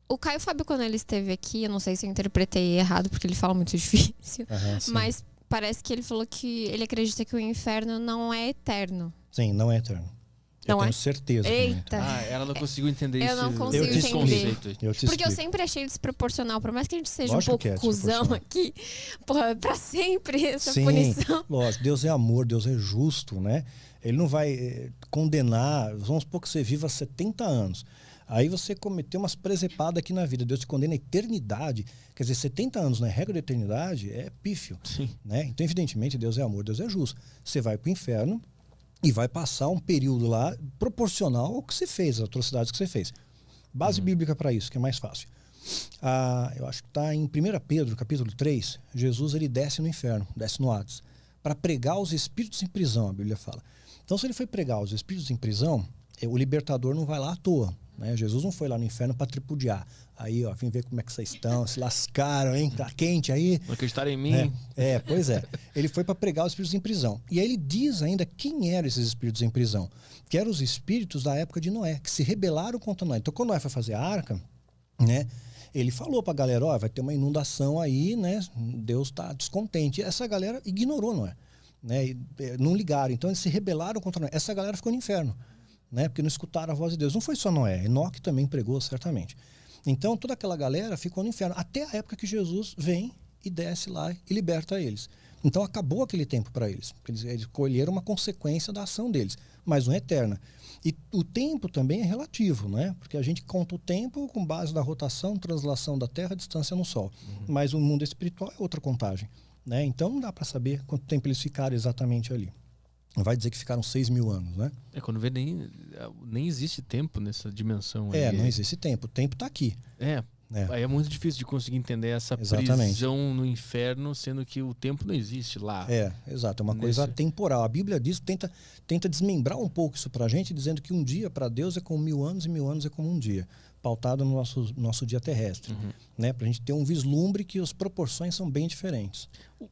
O Caio Fábio, quando ele esteve aqui, eu não sei se eu interpretei errado, porque ele fala muito difícil, mas parece que ele falou que ele acredita que o inferno não é eterno. Sim, não é eterno. Eu tenho certeza que não é eterno. Ela não conseguiu entender isso. Eu não consigo entender. Porque eu sempre achei desproporcional, por mais que a gente seja um pouco cuzão aqui, porra, pra sempre essa punição. Lógico, Deus é amor, Deus é justo, né? Ele não vai condenar, vamos supor que você viva 70 anos. Aí você cometeu umas presepadas aqui na vida. Deus te condena a eternidade. Quer dizer, 70 anos na regra da eternidade é pífio. Sim. Né? Então, evidentemente, Deus é amor, Deus é justo. Você vai para o inferno e vai passar um período lá proporcional ao que você fez, às atrocidades que você fez. Base bíblica para isso, que é mais fácil. Eu acho que está em 1 Pedro, capítulo 3, Jesus ele desce no inferno, desce no Hades, para pregar os espíritos em prisão, a Bíblia fala. Então, se ele foi pregar os espíritos em prisão, o libertador não vai lá à toa. Né? Jesus não foi lá no inferno para tripudiar. Aí, ó, vem ver como é que vocês estão, se lascaram, hein? Tá quente aí. Não acreditaram em mim. Pois é. Ele foi para pregar os espíritos em prisão. E aí ele diz ainda quem eram esses espíritos em prisão. Que eram os espíritos da época de Noé, que se rebelaram contra Noé. Então, quando Noé foi fazer a arca, né? Ele falou para a galera, ó, vai ter uma inundação aí, né? Deus está descontente. E essa galera ignorou Noé. Né? Não ligaram. Então, eles se rebelaram contra Noé. Essa galera ficou no inferno. Né? Porque não escutaram a voz de Deus. Não foi só Noé, Enoque também pregou, certamente. Então, toda aquela galera ficou no inferno, até a época que Jesus vem e desce lá e liberta eles. Então, acabou aquele tempo para eles. Eles colheram uma consequência da ação deles, mas não é eterna. E o tempo também é relativo, né? Porque a gente conta o tempo com base na rotação, translação da Terra, distância no Sol. Mas o mundo espiritual é outra contagem. Né? Então, não dá para saber quanto tempo eles ficaram exatamente ali. Não vai dizer que ficaram 6.000 anos, né? Quando vê, nem existe tempo nessa dimensão. Não existe tempo. O tempo está aqui. Aí é muito difícil de conseguir entender essa prisão no inferno, sendo que o tempo não existe lá. Exato. É uma coisa temporal. A Bíblia diz, tenta desmembrar um pouco isso para a gente, dizendo que um dia para Deus é como 1.000 anos e 1.000 anos é como um dia. Pautado no nosso dia terrestre. Né? Para a gente ter um vislumbre que as proporções são bem diferentes.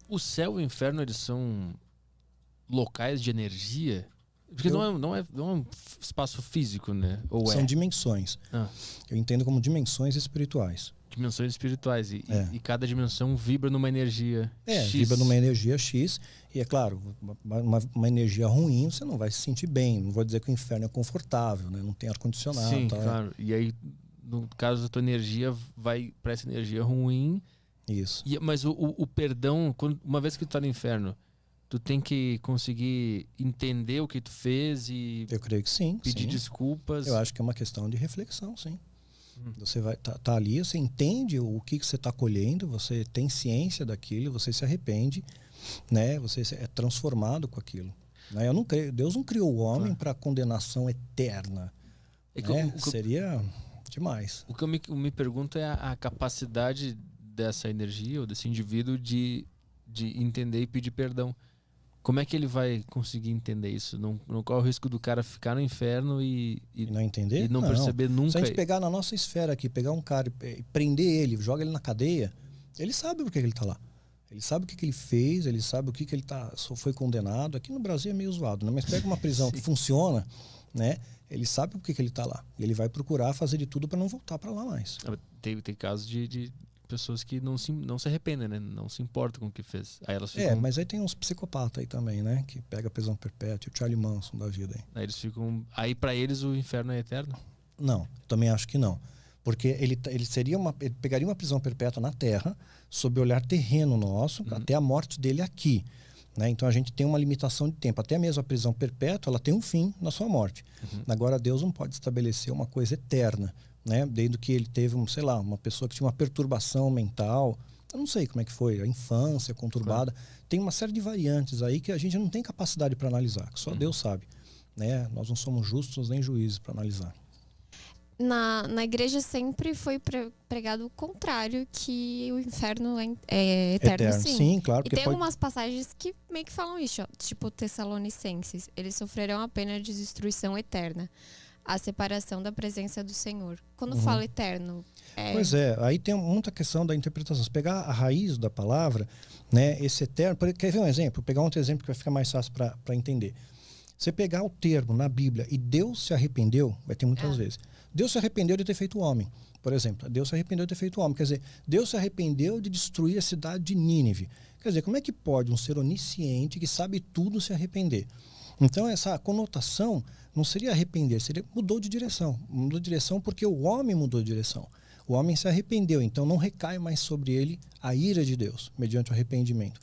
O céu e o inferno, eles são locais de energia? Porque não é um espaço físico, né? São dimensões. Eu entendo como dimensões espirituais. Dimensões espirituais. E cada dimensão vibra numa energia X. Vibra numa energia X. E é claro, uma energia ruim você não vai se sentir bem. Não vou dizer que o inferno é confortável, né? Não tem ar-condicionado. Sim, claro. E aí, no caso da tua energia, vai para essa energia ruim. Isso. Mas o perdão, uma vez que tu tá no inferno, tu tem que conseguir entender o que tu fez e... Eu creio que sim. Pedir desculpas. Eu acho que é uma questão de reflexão, sim. Você vai tá ali, você entende o que você está colhendo, você tem ciência daquilo, você se arrepende, né? Você é transformado com aquilo. Né? Eu não creio, Deus não criou o homem para condenação eterna. Seria demais. O que eu me pergunto é a capacidade dessa energia ou desse indivíduo de entender e pedir perdão. Como é que ele vai conseguir entender isso? Não corre o risco do cara ficar no inferno e não entender? E não perceber nunca. Se a gente pegar na nossa esfera aqui, pegar um cara e prender ele, joga ele na cadeia, ele sabe por que ele está lá. Ele sabe o que ele fez, ele sabe o que ele foi condenado. Aqui no Brasil é meio zoado, né? Mas pega uma prisão que funciona, né? Ele sabe por que ele está lá. E ele vai procurar fazer de tudo para não voltar para lá mais. Tem casos de pessoas que não se arrependem, né? Não se importam com o que fez. Aí elas ficam... mas aí tem uns psicopatas aí também, né? Que pega prisão perpétua, o Charlie Manson da vida aí. Aí eles ficam... Aí pra eles o inferno é eterno? Não, também acho que não. Porque ele pegaria uma prisão perpétua na Terra, sob o olhar terreno nosso, até a morte dele aqui. Né? Então a gente tem uma limitação de tempo. Até mesmo a prisão perpétua, ela tem um fim na sua morte. Agora Deus não pode estabelecer uma coisa eterna. Né? Desde que ele teve, uma pessoa que tinha uma perturbação mental, eu não sei como é que foi, a infância conturbada, tem uma série de variantes aí que a gente não tem capacidade para analisar, que só Deus sabe, né? Nós não somos justos nem juízes para analisar. Na igreja sempre foi pregado o contrário, que o inferno é eterno, sim. Sim, claro. E tem algumas passagens que meio que falam isso, ó, tipo Tessalonicenses, eles sofrerão a pena de destruição eterna, a separação da presença do Senhor. Quando fala eterno... Pois aí tem muita questão da interpretação. Se pegar a raiz da palavra, né, esse eterno... Quer ver um exemplo? Vou pegar outro exemplo que vai ficar mais fácil para entender. Você pegar o termo na Bíblia e Deus se arrependeu, vai ter muitas vezes. Deus se arrependeu de ter feito o homem, por exemplo. Deus se arrependeu de ter feito o homem. Quer dizer, Deus se arrependeu de destruir a cidade de Nínive. Quer dizer, como é que pode um ser onisciente que sabe tudo se arrepender? Então, essa conotação não seria arrepender, seria mudou de direção. Mudou de direção porque o homem mudou de direção. O homem se arrependeu, então não recai mais sobre ele a ira de Deus, mediante o arrependimento.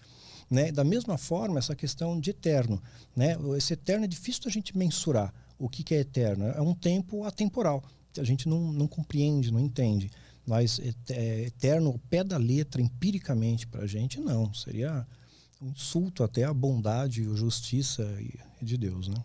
Né? Da mesma forma, essa questão de eterno. Né? Esse eterno é difícil da gente mensurar o que é eterno. É um tempo atemporal, que a gente não compreende, não entende. Mas eterno, ao pé da letra, empiricamente, para a gente, não. Seria um insulto até à bondade e à justiça de Deus. Né?